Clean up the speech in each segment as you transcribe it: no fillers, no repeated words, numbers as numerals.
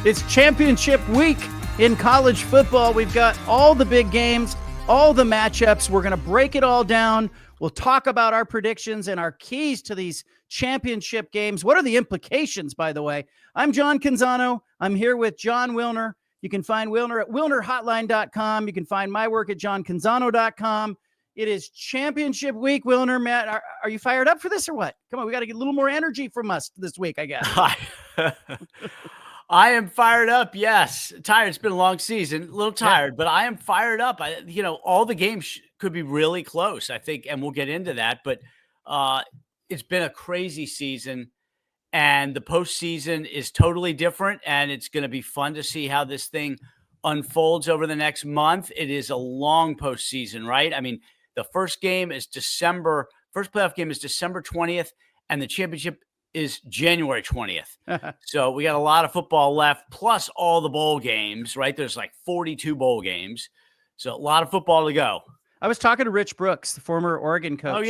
It's championship week in college football. We've got all the big games, all the matchups. We're going to break it all down. We'll talk about our predictions and our keys to these championship games. What are the implications, by the way? I'm John Canzano. I'm here with Jon Wilner. You can find Wilner at wilnerhotline.com. You can find my work at johncanzano.com. It is championship week, Wilner. Matt, are you fired up for this or what? Come on, we got to get a little more energy from us this week, I guess. I am fired up. Yes. Tired. It's been a long season, a little tired, but I am fired up. All the games could be really close, I think, and we'll get into that, but it's been a crazy season and the postseason is totally different. And it's going to be fun to see how this thing unfolds over the next month. It is a long postseason, right? I mean, the first playoff game is December 20th and the championship is January 20th. So we got a lot of football left, plus all the bowl games, right? There's like 42 bowl games. So a lot of football to go. I was talking to Rich Brooks, the former Oregon coach,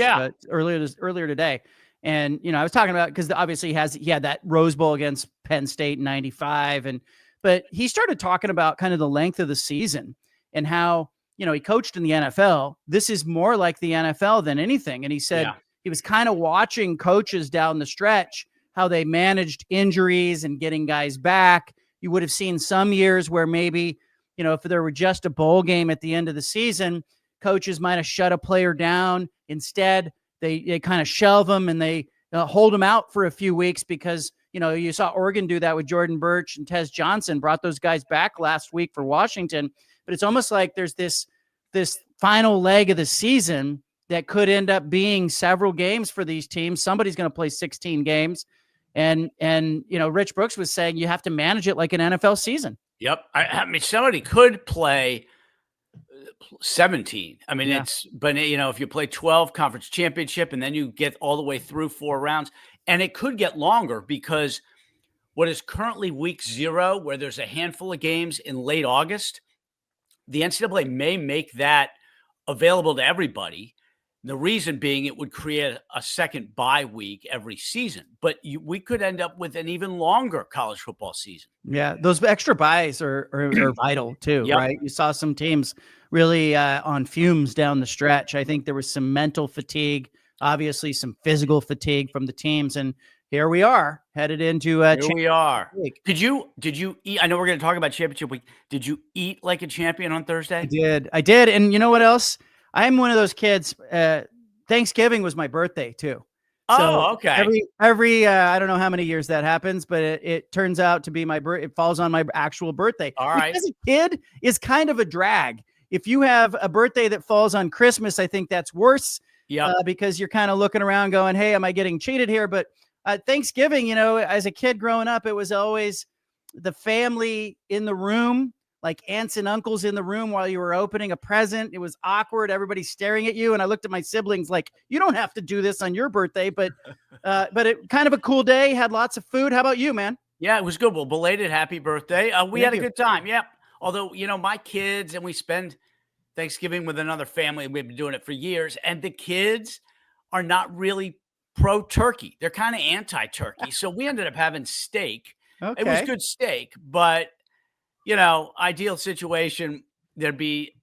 earlier today. And, I was talking about, because obviously he had that Rose Bowl against Penn State in 95. But he started talking about kind of the length of the season and how, he coached in the NFL. This is more like the NFL than anything. And he said, he was kind of watching coaches down the stretch, how they managed injuries and getting guys back. You would have seen some years where maybe, if there were just a bowl game at the end of the season, coaches might have shut a player down. Instead, they kind of shelve them and they hold them out for a few weeks because, you saw Oregon do that with Jordan Birch and Tez Johnson, brought those guys back last week for Washington. But it's almost like there's this final leg of the season that could end up being several games for these teams. Somebody's going to play 16 games. And Rich Brooks was saying you have to manage it like an NFL season. Yep. I mean, somebody could play 17. I mean, if you play 12 conference championship and then you get all the way through 4 rounds, and it could get longer because what is currently week 0, where there's a handful of games in late August, the NCAA may make that available to everybody. The reason being it would create a second bye week every season, but we could end up with an even longer college football season. Yeah, those extra buys are vital too, right? You saw some teams really on fumes down the stretch. I think there was some mental fatigue, obviously some physical fatigue from the teams, and here we are headed into week. Did you eat? I know we're going to talk about championship week. Did you eat like a champion on Thursday? I did, and you know what else? I'm one of those kids. Thanksgiving was my birthday too. So okay. Every I don't know how many years that happens, but it turns out to be it falls on my actual birthday. All right. As a kid is kind of a drag. If you have a birthday that falls on Christmas, I think that's worse. Yeah. Because you're kind of looking around going, hey, am I getting cheated here? But Thanksgiving, as a kid growing up, it was always the family in the room, like aunts and uncles in the room while you were opening a present. It was awkward. Everybody's staring at you. And I looked at my siblings like, you don't have to do this on your birthday, but it kind of a cool day, had lots of food. How about you, man? Yeah, it was good. Well, belated happy birthday. We had a good time. Yeah. Although, my kids and we spend Thanksgiving with another family. We've been doing it for years. And the kids are not really pro-turkey. They're kind of anti-turkey. So we ended up having steak. Okay. It was good steak, but ideal situation, there'd be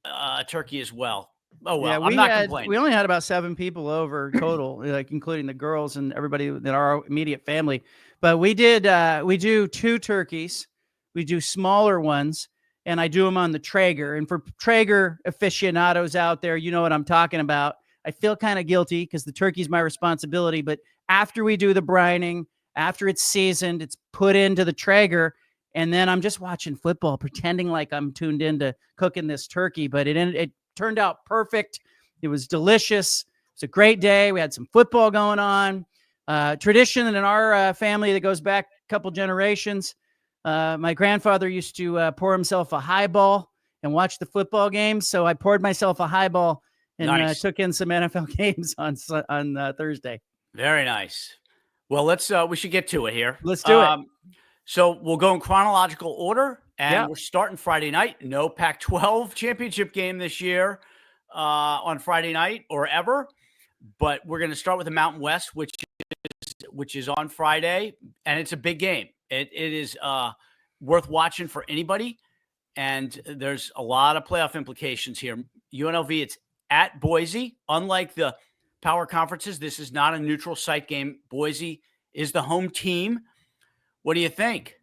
turkey as well. Oh, well, yeah, I'm not complaining. We only had about 7 people over total, like including the girls and everybody in our immediate family. But we do 2 turkeys. We do smaller ones, and I do them on the Traeger. And for Traeger aficionados out there, you know what I'm talking about. I feel kind of guilty because the turkey's my responsibility. But after we do the brining, after it's seasoned, it's put into the Traeger. And then I'm just watching football, pretending like I'm tuned into cooking this turkey. But it turned out perfect. It was delicious. It's a great day. We had some football going on. Tradition in our family that goes back a couple generations. My grandfather used to pour himself a highball and watch the football games. So I poured myself a highball and took in some NFL games on Thursday. Very nice. Well, we should get to it here. Let's do it. So we'll go in chronological order, and we're starting Friday night. No Pac-12 championship game this year on Friday night or ever, but we're going to start with the Mountain West, which is on Friday, and it's a big game. It is worth watching for anybody. And there's a lot of playoff implications here. UNLV, it's at Boise. Unlike the power conferences, this is not a neutral site game. Boise is the home team. What do you think?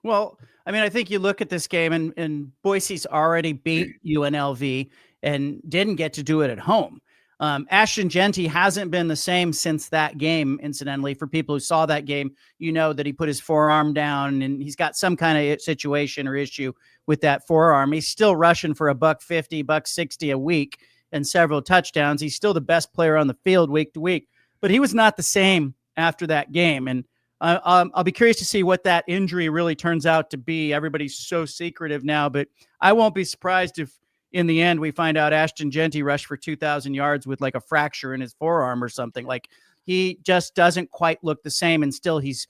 Well, I mean, I think you look at this game, and Boise's already beat UNLV and didn't get to do it at home. Ashton Jeanty hasn't been the same since that game, incidentally. For people who saw that game, you know that he put his forearm down and he's got some kind of situation or issue with that forearm. He's still rushing for $150, $160 a week and several touchdowns. He's still the best player on the field week to week, but he was not the same after that game. And I'll be curious to see what that injury really turns out to be. Everybody's so secretive now, but I won't be surprised if in the end we find out Ashton Jeanty rushed for 2,000 yards with like a fracture in his forearm or something. Like, he just doesn't quite look the same, and still he's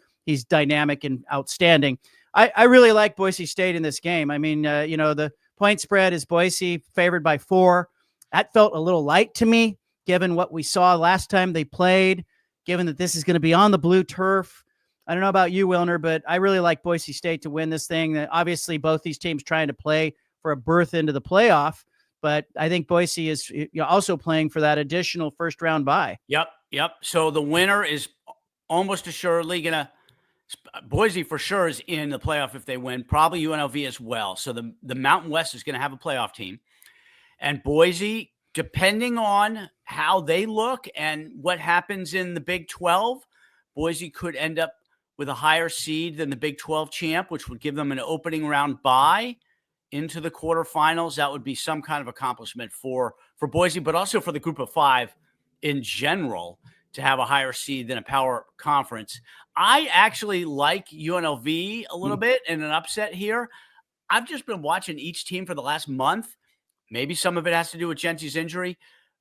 dynamic and outstanding. I really like Boise State in this game. I mean, the point spread is Boise favored by 4. That felt a little light to me, given what we saw last time they played, given that this is going to be on the blue turf. I don't know about you, Wilner, but I really like Boise State to win this thing. Obviously, both these teams trying to play for a berth into the playoff, but I think Boise is also playing for that additional first-round bye. Yep. So the winner is almost assuredly going to – Boise for sure is in the playoff if they win, probably UNLV as well. So the Mountain West is going to have a playoff team. And Boise, depending on how they look and what happens in the Big 12, Boise could end up with a higher seed than the Big 12 champ, which would give them an opening round bye into the quarterfinals. That would be some kind of accomplishment for Boise, but also for the group of 5 in general to have a higher seed than a power conference. I actually like UNLV a little bit in an upset here. I've just been watching each team for the last month. Maybe some of it has to do with Jeanty's injury,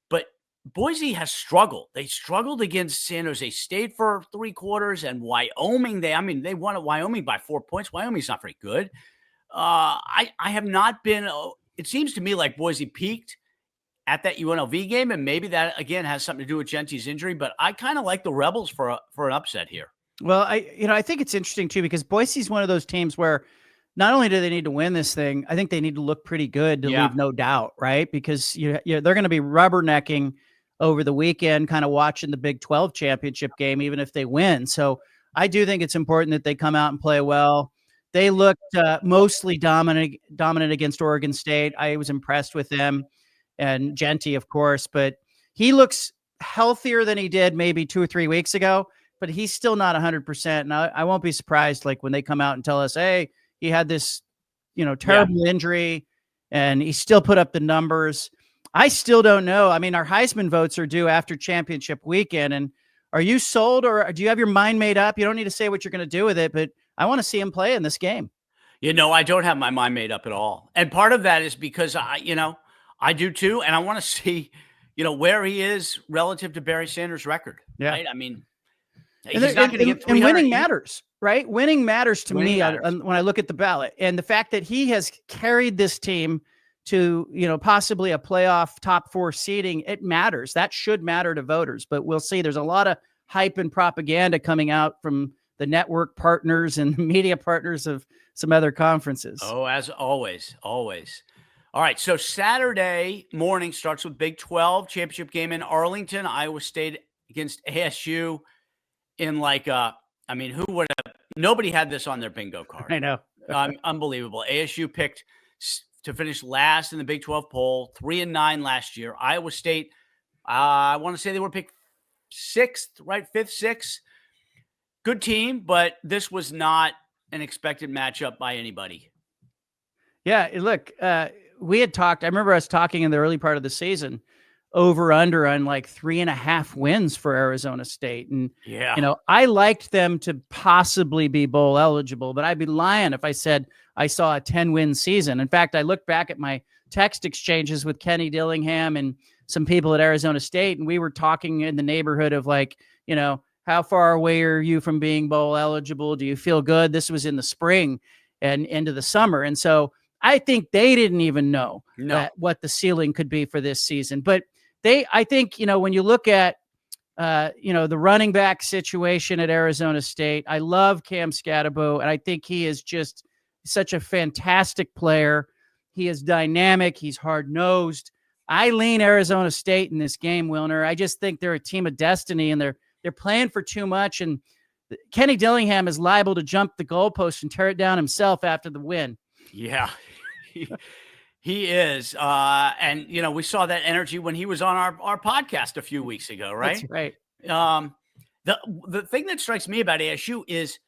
but Boise has struggled. They struggled against San Jose State for 3 quarters, and Wyoming. They won at Wyoming by 4 points. Wyoming's not very good. I have not been. It seems to me like Boise peaked at that UNLV game, and maybe that again has something to do with Jeanty's injury. But I kind of like the Rebels for an upset here. Well, I think it's interesting too, because Boise's one of those teams where not only do they need to win this thing, I think they need to look pretty good to leave no doubt, right? Because they're going to be rubbernecking over the weekend, kind of watching the Big 12 championship game, even if they win. So I do think it's important that they come out and play well. They looked mostly dominant against Oregon State. I was impressed with them and Jeanty, of course, but he looks healthier than he did maybe 2 or 3 weeks ago, but he's still not 100%. And I won't be surprised like when they come out and tell us, hey, he had this, terrible injury and he still put up the numbers. I still don't know. I mean, our Heisman votes are due after championship weekend. And are you sold, or do you have your mind made up? You don't need to say what you're going to do with it, but I want to see him play in this game. I don't have my mind made up at all. And part of that is because I do too. And I want to see, where he is relative to Barry Sanders' record. Yeah. Right? I mean, he's not going to get 300. And winning matters, right? Winning matters to me when I look at the ballot. And the fact that he has carried this team to, possibly a playoff top 4 seeding, it matters. That should matter to voters, but we'll see. There's a lot of hype and propaganda coming out from the network partners and media partners of some other conferences. Oh, as always. All right. So Saturday morning starts with Big 12 championship game in Arlington, Iowa State against ASU in who would have, nobody had this on their bingo card. I know. Unbelievable. ASU picked to finish last in the Big 12 poll, 3-9 last year. Iowa State, I want to say they were picked 6th, right? 5th, 6th. Good team, but this was not an expected matchup by anybody. Yeah, look, we had talked, I remember us talking in the early part of the season, over under on like 3.5 wins for Arizona State. And, I liked them to possibly be bowl eligible, but I'd be lying if I said I saw a 10-win season. In fact, I looked back at my text exchanges with Kenny Dillingham and some people at Arizona State, and we were talking in the neighborhood of how far away are you from being bowl eligible? Do you feel good? This was in the spring and into the summer. And so I think they didn't even know what the ceiling could be for this season. But I think, when you look at, the running back situation at Arizona State, I love Cam Scatterbo, and I think he is just such a fantastic player. He is dynamic. He's hard-nosed. I lean Arizona State in this game, Wilner. I just think they're a team of destiny, and they're playing for too much. And Kenny Dillingham is liable to jump the goalpost and tear it down himself after the win. Yeah, he is. And, we saw that energy when he was on our podcast a few weeks ago, right? That's right. The thing that strikes me about ASU is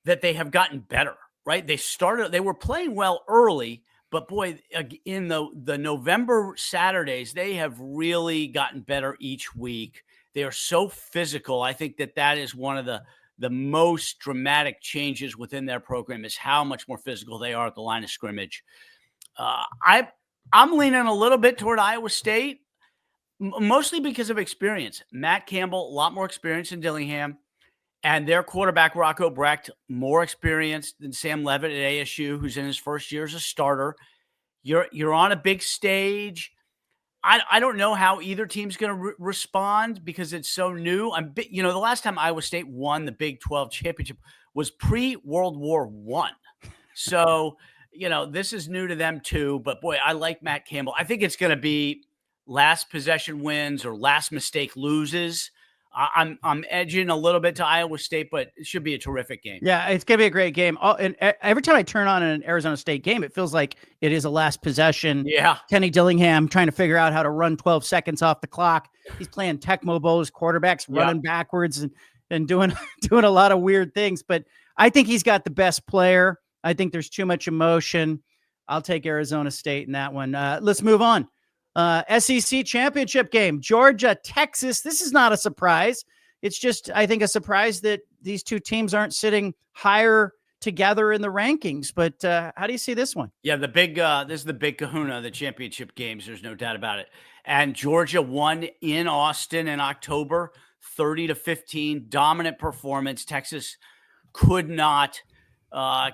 that they have gotten better, right? They were playing well early, but boy, in the November Saturdays, they have really gotten better each week. They are so physical. I think that is one of the most dramatic changes within their program, is how much more physical they are at the line of scrimmage. I'm leaning a little bit toward Iowa State, mostly because of experience. Matt Campbell, a lot more experience than Dillingham, and their quarterback, Rocco Brecht, more experienced than Sam Levitt at ASU, who's in his first year as a starter. You're on a big stage. I don't know how either team's going to respond because it's so new. The last time Iowa State won the Big 12 championship was pre-World War I. So, this is new to them too. But boy, I like Matt Campbell. I think it's going to be last possession wins or last mistake loses. I'm edging a little bit to Iowa State, but it should be a terrific game. Yeah, it's going to be a great game. And every time I turn on an Arizona State game, it feels like it is a last possession. Yeah. Kenny Dillingham trying to figure out how to run 12 seconds off the clock. He's playing Tecmo Bowl. His quarterback's running backwards and doing a lot of weird things. But I think he's got the best player. I think there's too much emotion. I'll take Arizona State in that one. Let's move on. SEC championship game, Georgia, Texas. This is not a surprise. It's just, I think, a surprise that these two teams aren't sitting higher together in the rankings. But how do you see this one? Yeah, this is the big kahuna, the championship games. There's no doubt about it. And Georgia won in Austin in October, 30-15, dominant performance. Texas could not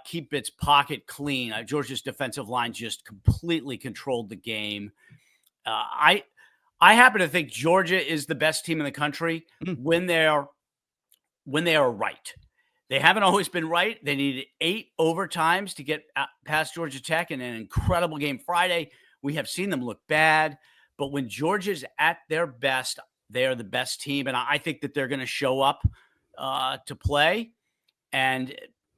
keep its pocket clean. Georgia's defensive line just completely controlled the game. I happen to think Georgia is the best team in the country when they are right. They haven't always been right. They needed 8 overtimes to get past Georgia Tech in an incredible game Friday. We have seen them look bad, but when Georgia's at their best, they are the best team, and I think that they're going to show up to play. And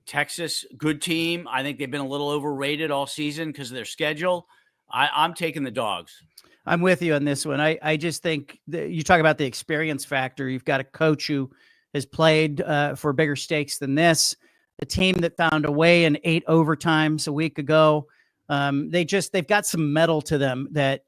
Texas, good team. I think they've been a little overrated all season because of their schedule. I'm taking the Dogs. I'm with you on this one. I just think that you talk about the experience factor. You've got a coach who has played for bigger stakes than this. A team that found a way in 8 overtimes a week ago. They've got some metal to them that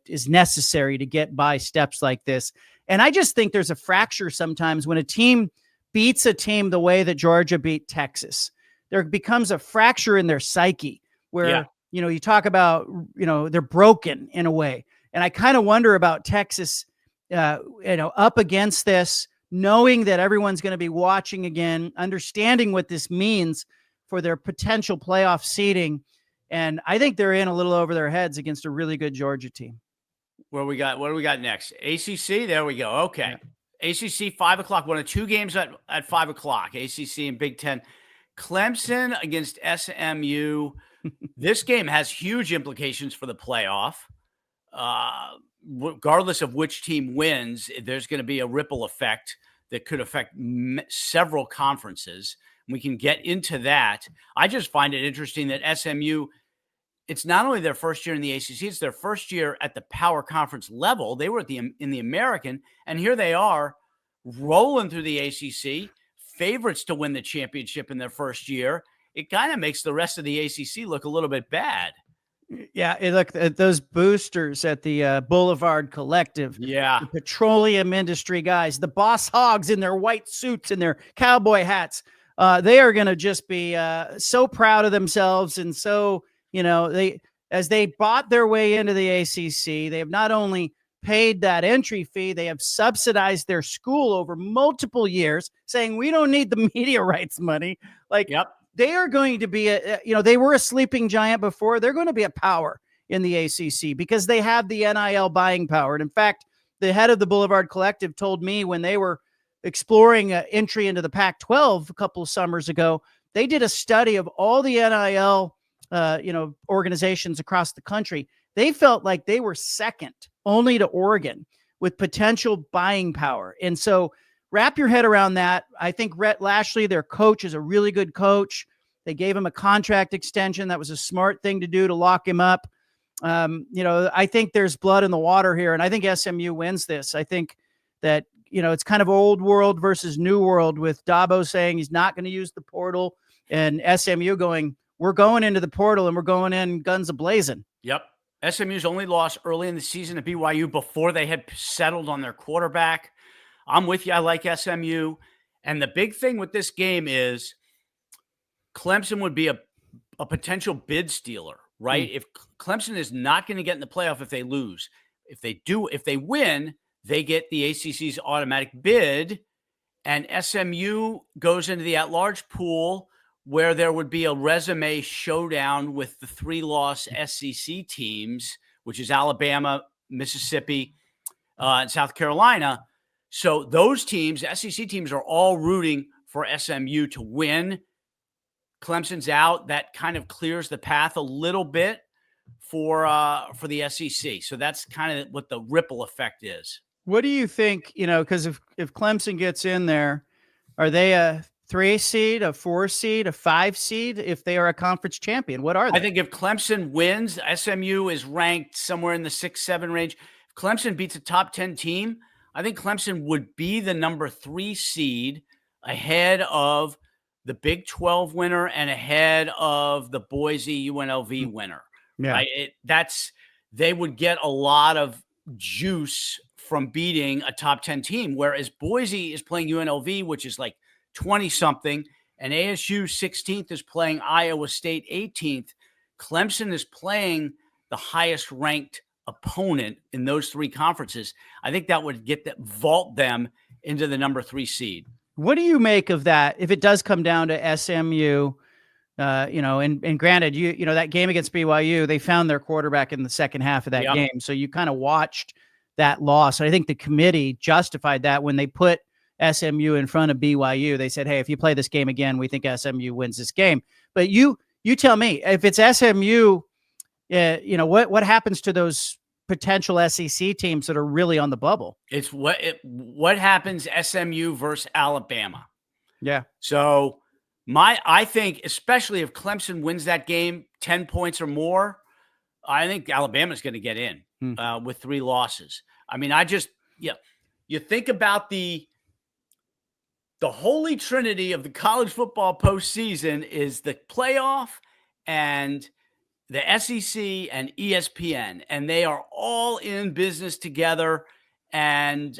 is necessary to get by steps like this. And I just think there's a fracture sometimes when a team beats a team the way that Georgia beat Texas. There becomes a fracture in their psyche where, you talk about, they're broken in a way. And I kind of wonder about Texas, up against this, knowing that everyone's going to be watching again, understanding what this means for their potential playoff seeding. And I think they're in a little over their heads against a really good Georgia team. What do we got next? ACC. There we go. Okay. Yeah. ACC 5:00. One of 2 games at 5:00. ACC and Big Ten. Clemson against SMU. This game has huge implications for the playoff. Regardless of which team wins, there's going to be a ripple effect that could affect several conferences. We can get into that. I just find it interesting that SMU, it's not only their first year in the ACC, it's their first year at the power conference level. They were in the American, and here they are rolling through the ACC, favorites to win the championship in their first year. It kind of makes the rest of the ACC look a little bit bad. Yeah, look at those boosters at the Boulevard Collective. Yeah, the petroleum industry guys, the boss hogs in their white suits and their cowboy hats. They are going to just be so proud of themselves, and so as they bought their way into the ACC, they have not only paid that entry fee, they have subsidized their school over multiple years, saying we don't need the media rights money. They are going to be they were a sleeping giant before. They're going to be a power in the ACC because they have the NIL buying power. And in fact, the head of the Boulevard Collective told me when they were exploring entry into the Pac-12 a couple of summers ago They did a study of all the NIL, organizations across the country. They felt like they were second only to Oregon with potential buying power. And so wrap your head around that. I think Rhett Lashley, their coach, is a really good coach. They gave him a contract extension. That was a smart thing to do to lock him up. I think there's blood in the water here, and I think SMU wins this. I think that, it's kind of old world versus new world, with Dabo saying he's not going to use the portal and SMU going, we're going into the portal and we're going in guns a-blazing. Yep. SMU's only lost early in the season to BYU before they had settled on their quarterback. I'm with you. I like SMU. And the big thing with this game is Clemson would be a potential bid stealer, right? If Clemson is not going to get in the playoff if they lose. If they win, they get the ACC's automatic bid, and SMU goes into the at-large pool where there would be a resume showdown with the 3-loss SEC teams, which is Alabama, Mississippi, and South Carolina. So those teams, SEC teams, are all rooting for SMU to win. Clemson's out. That kind of clears the path a little bit for the SEC. So that's kind of what the ripple effect is. What do you think, because if Clemson gets in there, are they a 3 seed, a 4 seed, a 5 seed if they are a conference champion? What are they? I think if Clemson wins, SMU is ranked somewhere in the 6-7 range. If Clemson beats a top 10 team, I think Clemson would be the number 3 seed ahead of the Big 12 winner and ahead of the Boise UNLV winner. Yeah. Right? They would get a lot of juice from beating a top 10 team, whereas Boise is playing UNLV, which is like 20-something, and ASU 16th is playing Iowa State 18th. Clemson is playing the highest-ranked opponent in those 3 conferences. I think that would vault them into the number 3 seed. What do you make of that if it does come down to SMU? And granted, that game against BYU, they found their quarterback in the second half of that game. So you kind of watched that loss. And I think the committee justified that when they put SMU in front of BYU. They said, hey, if you play this game again, we think SMU wins this game. But you tell me, if it's SMU, what happens to those potential SEC teams that are really on the bubble? It's what happens SMU versus Alabama. Yeah. So I think, especially if Clemson wins that game 10 points or more, I think Alabama's going to get in with 3 losses. I mean, you think about the holy trinity of the college football postseason is the playoff and the SEC and ESPN, and they are all in business together. And,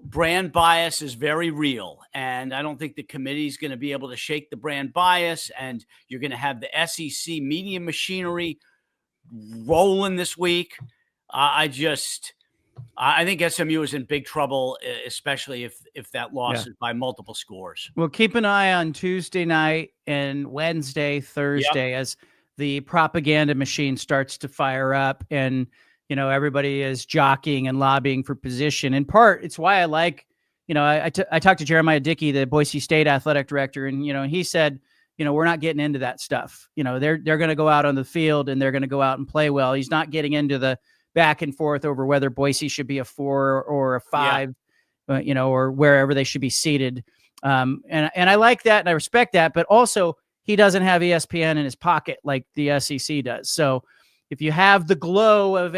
brand bias is very real. And I don't think the committee is going to be able to shake the brand bias. And you're going to have the SEC media machinery rolling this week. I think SMU is in big trouble, especially if that loss is by multiple scores. Well, keep an eye on Tuesday night and Wednesday, Thursday, as the propaganda machine starts to fire up, and everybody is jockeying and lobbying for position. In part, it's why I like, I talked to Jeremiah Dickey, the Boise State athletic director, and he said, we're not getting into that stuff. They're going to go out on the field and they're going to go out and play well. He's not getting into the back and forth over whether Boise should be a 4 or a 5, or wherever they should be seated. And I like that and I respect that, but also he doesn't have ESPN in his pocket like the SEC does. So if you have the glow of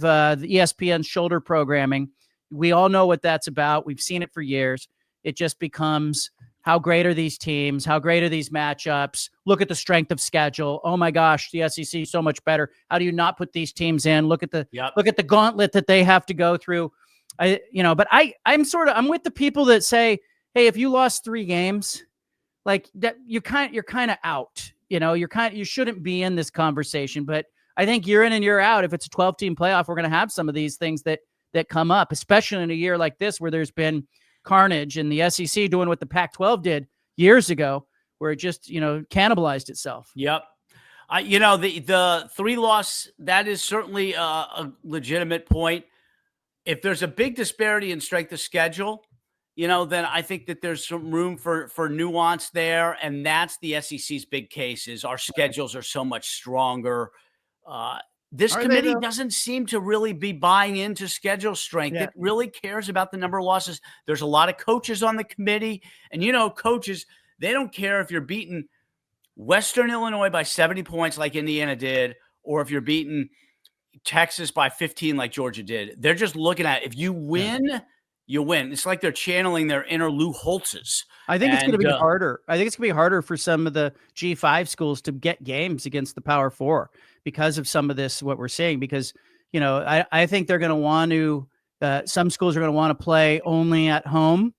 the ESPN shoulder programming, we all know what that's about. We've seen it for years. It just becomes, how great are these teams? How great are these matchups? Look at the strength of schedule. Oh my gosh, the SEC is so much better. How do you not put these teams in? Look at the gauntlet that they have to go through. I'm with the people that say, hey, if you lost 3 games, like that, you're kind of out. You shouldn't be in this conversation. But I think year in and year out, if it's a 12-team playoff, we're going to have some of these things that come up, especially in a year like this where there's been carnage and the SEC doing what the Pac-12 did years ago, where it just, cannibalized itself. Yep. The 3-loss, that is certainly a legitimate point. If there's a big disparity in strength of schedule then I think that there's some room for nuance there, and that's the SEC's big case is our schedules are so much stronger. This committee doesn't seem to really be buying into schedule strength. Yeah. It really cares about the number of losses. There's a lot of coaches on the committee, and coaches, they don't care if you're beating Western Illinois by 70 points like Indiana did, or if you're beating Texas by 15 like Georgia did. They're just looking at if you win, you win. It's like they're channeling their inner Lou Holtzes. I think it's going to be harder. I think it's going to be harder for some of the G5 schools to get games against the Power Four because of some of this, what we're seeing, because, I think they're going to want to, some schools are going to want to play only at home.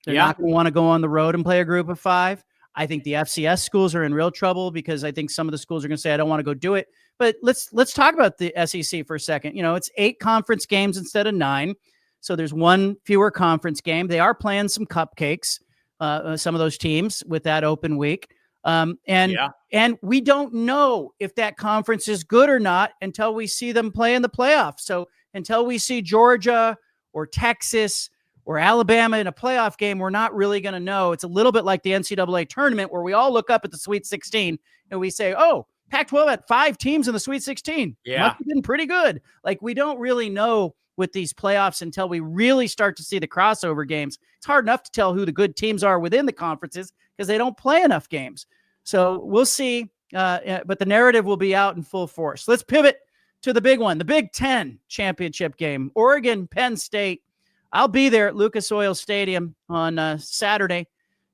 They're not going to want to go on the road and play a group of 5. I think the FCS schools are in real trouble because I think some of the schools are going to say, I don't want to go do it. But let's talk about the SEC for a second. It's 8 conference games instead of 9. So there's 1 fewer conference game. They are playing some cupcakes, some of those teams with that open week. And we don't know if that conference is good or not until we see them play in the playoffs. So until we see Georgia or Texas or Alabama in a playoff game, we're not really going to know. It's a little bit like the NCAA tournament where we all look up at the Sweet 16 and we say, oh, Pac-12 had 5 teams in the Sweet 16. Yeah. Must have been pretty good. Like, we don't really know with these playoffs until we really start to see the crossover games. It's hard enough to tell who the good teams are within the conferences because they don't play enough games. So we'll see. But the narrative will be out in full force. Let's pivot to the big one, the Big Ten championship game, Oregon, Penn State. I'll be there at Lucas Oil Stadium on Saturday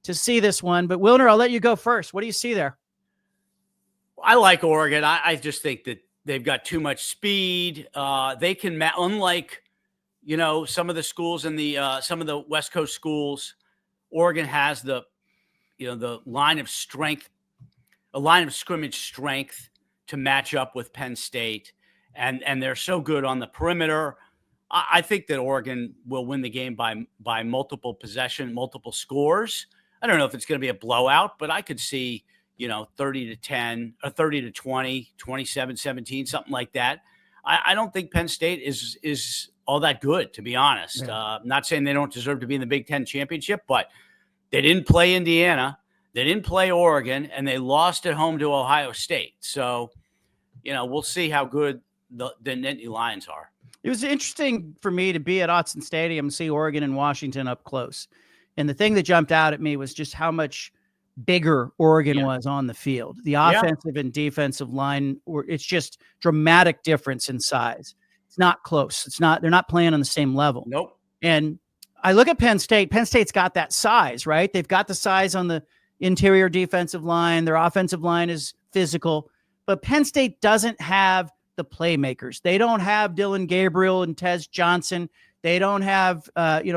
to see this one. But Wilner, I'll let you go first. What do you see there? I like Oregon. I just think that they've got too much speed. They can, unlike, some of the schools in the some of the West Coast schools, Oregon has the line of strength, a line of scrimmage strength to match up with Penn State, and they're so good on the perimeter. I think that Oregon will win the game by multiple possession, multiple scores. I don't know if it's going to be a blowout, but I could see 30-10 or 30-20, 27-17, something like that. I don't think Penn State is all that good, to be honest. Yeah. Not saying they don't deserve to be in the Big Ten championship, but they didn't play Indiana, they didn't play Oregon, and they lost at home to Ohio State. So, we'll see how good the Nittany Lions are. It was interesting for me to be at Autzen Stadium and see Oregon and Washington up close. And the thing that jumped out at me was just how much bigger Oregon was on the field. The offensive and defensive line, it's just dramatic difference in size. It's not close. They're not playing on the same level. Nope. And I look at Penn State. Penn State's got that size, right? They've got the size on the interior defensive line. Their offensive line is physical, but Penn State doesn't have the playmakers. They don't have Dylan Gabriel and Tez Johnson. They don't have,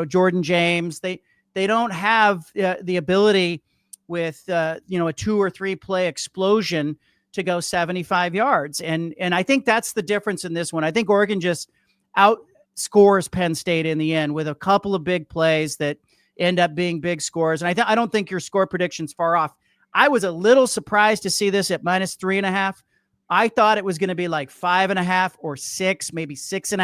Jordan James. They don't have the ability with, a 2 or 3 play explosion to go 75 yards. And I think that's the difference in this one. I think Oregon just outscores Penn State in the end with a couple of big plays that end up being big scores. And I don't think your score prediction's far off. I was a little surprised to see this at -3.5. I thought it was going to be like 5.5 or 6, maybe 6.5.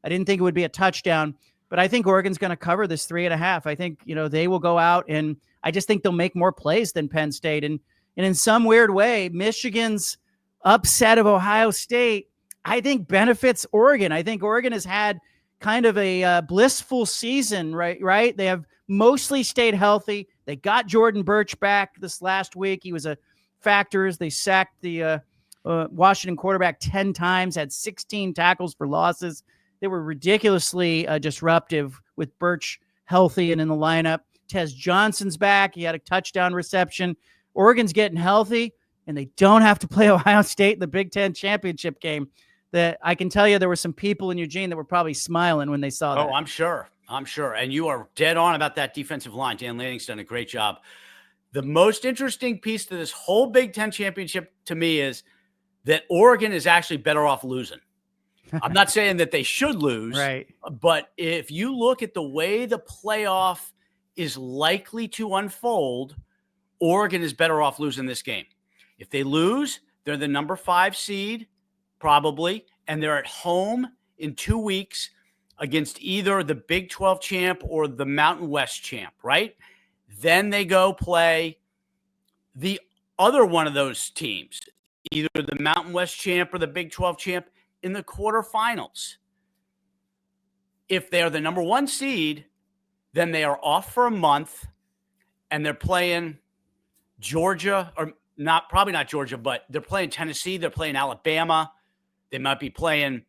I didn't think it would be a touchdown, but I think Oregon's going to cover this 3.5. I think, they will go out, and I just think they'll make more plays than Penn State. And in some weird way, Michigan's upset of Ohio State, I think benefits Oregon. I think Oregon has had kind of a blissful season, right? They have mostly stayed healthy. They got Jordan Birch back this last week. He was a factor as they sacked the Washington quarterback 10 times, had 16 tackles for losses. They were ridiculously disruptive with Birch healthy and in the lineup. Tez Johnson's back. He had a touchdown reception. Oregon's getting healthy, and they don't have to play Ohio State in the Big Ten championship game. That I can tell you there were some people in Eugene that were probably smiling when they saw that. Oh, I'm sure. And you are dead on about that defensive line. Dan Lanning's done a great job. The most interesting piece to this whole Big Ten championship to me is that Oregon is actually better off losing. I'm not saying that they should lose, right? But if you look at the way the playoff is likely to unfold, Oregon is better off losing this game. If they lose, they're the number 5 seed, probably, and they're at home in 2 weeks against either the Big 12 champ or the Mountain West champ, right? Then they go play the other one of those teams, either the Mountain West champ or the Big 12 champ, in the quarterfinals. If they're the number 1 seed, then they are off for a month, and they're playing Georgia, or probably not Georgia, but they're playing Tennessee, they're playing Alabama, they might be playing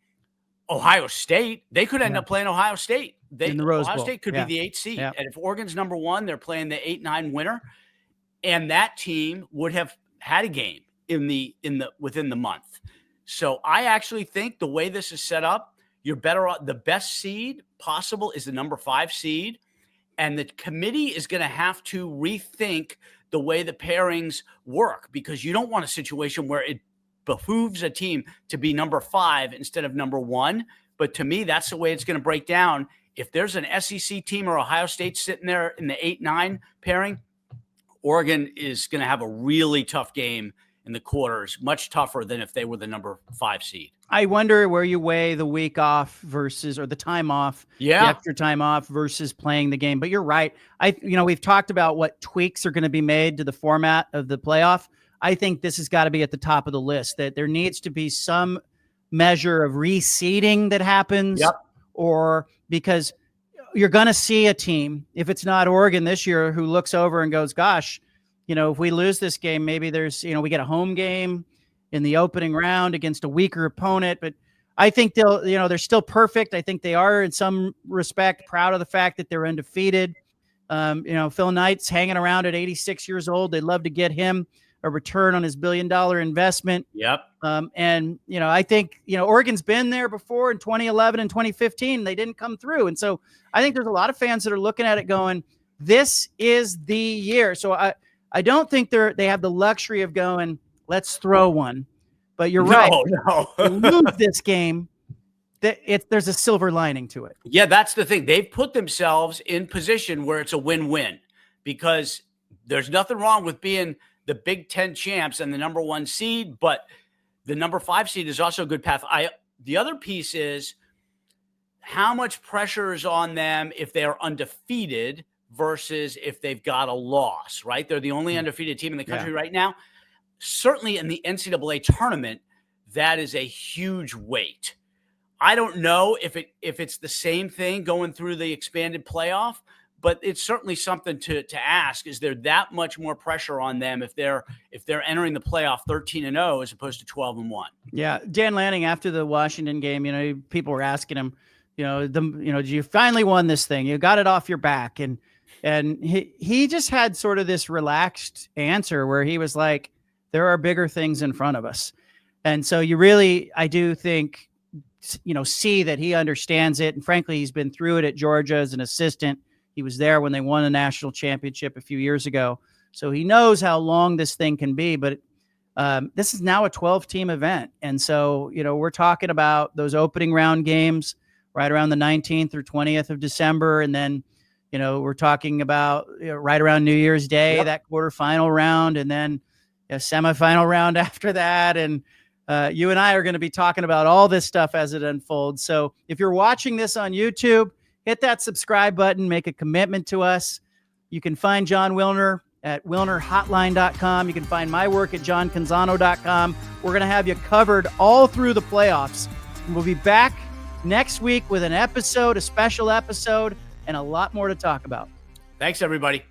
Ohio State. They could end up playing Ohio State. In the Rose Ohio Bowl. State could be the 8th seed. And if Oregon's number 1, they're playing the 8-9 winner. And that team would have had a game within the month. So I actually think the way this is set up, you're better off. The best seed possible is the number 5 seed. And the committee is going to have to rethink the way the pairings work, because you don't want a situation where it behooves a team to be number 5 instead of number 1. But to me, that's the way it's going to break down. If there's an SEC team or Ohio State sitting there in the 8-9 pairing, Oregon is going to have a really tough game in the quarters, much tougher than if they were the number 5 seed. I wonder where you weigh the week off versus, or the time off, the extra time off versus playing the game. But you're right. We've talked about what tweaks are going to be made to the format of the playoff. I think this has got to be at the top of the list, that there needs to be some measure of reseeding that happens, or because you're going to see a team, if it's not Oregon this year, who looks over and goes, gosh, if we lose this game, maybe there's, we get a home game in the opening round against a weaker opponent. But I think they're still perfect. I think they are in some respect proud of the fact that they're undefeated. Phil Knight's hanging around at 86 years old. They'd love to get him a return on his $1 billion investment. I think, Oregon's been there before in 2011 and 2015. They didn't come through. And so I think there's a lot of fans that are looking at it going, this is the year. So I don't think they have the luxury of going, let's throw one. But you're right. No. You lose this game, there's a silver lining to it. Yeah, that's the thing. They've put themselves in position where it's a win-win, because there's nothing wrong with being the Big Ten champs and the number 1 seed, but the number 5 seed is also a good path. The other piece is how much pressure is on them if they are undefeated versus if they've got a loss, right? They're the only undefeated team in the country right now. Certainly in the NCAA tournament, that is a huge weight. I don't know if it's the same thing going through the expanded playoff, but it's certainly something to ask. Is there that much more pressure on them if they're entering the playoff 13-0 as opposed to 12-1? Yeah, Dan Lanning, after the Washington game, people were asking him, you finally won this thing. You got it off your back, and he just had sort of this relaxed answer where he was like, there are bigger things in front of us. And so I do think, see that he understands it. And frankly, he's been through it at Georgia as an assistant. He was there when they won a national championship a few years ago. So he knows how long this thing can be, but this is now a 12-team event. And so, we're talking about those opening round games right around the 19th or 20th of December. And then, we're talking about right around New Year's Day, that quarterfinal round, and then a semifinal round after that. And you and I are going to be talking about all this stuff as it unfolds. So if you're watching this on YouTube, hit that subscribe button, make a commitment to us. You can find Jon Wilner at wilnerhotline.com. You can find my work at johncanzano.com. We're going to have you covered all through the playoffs. And we'll be back next week with a special episode, and a lot more to talk about. Thanks, everybody.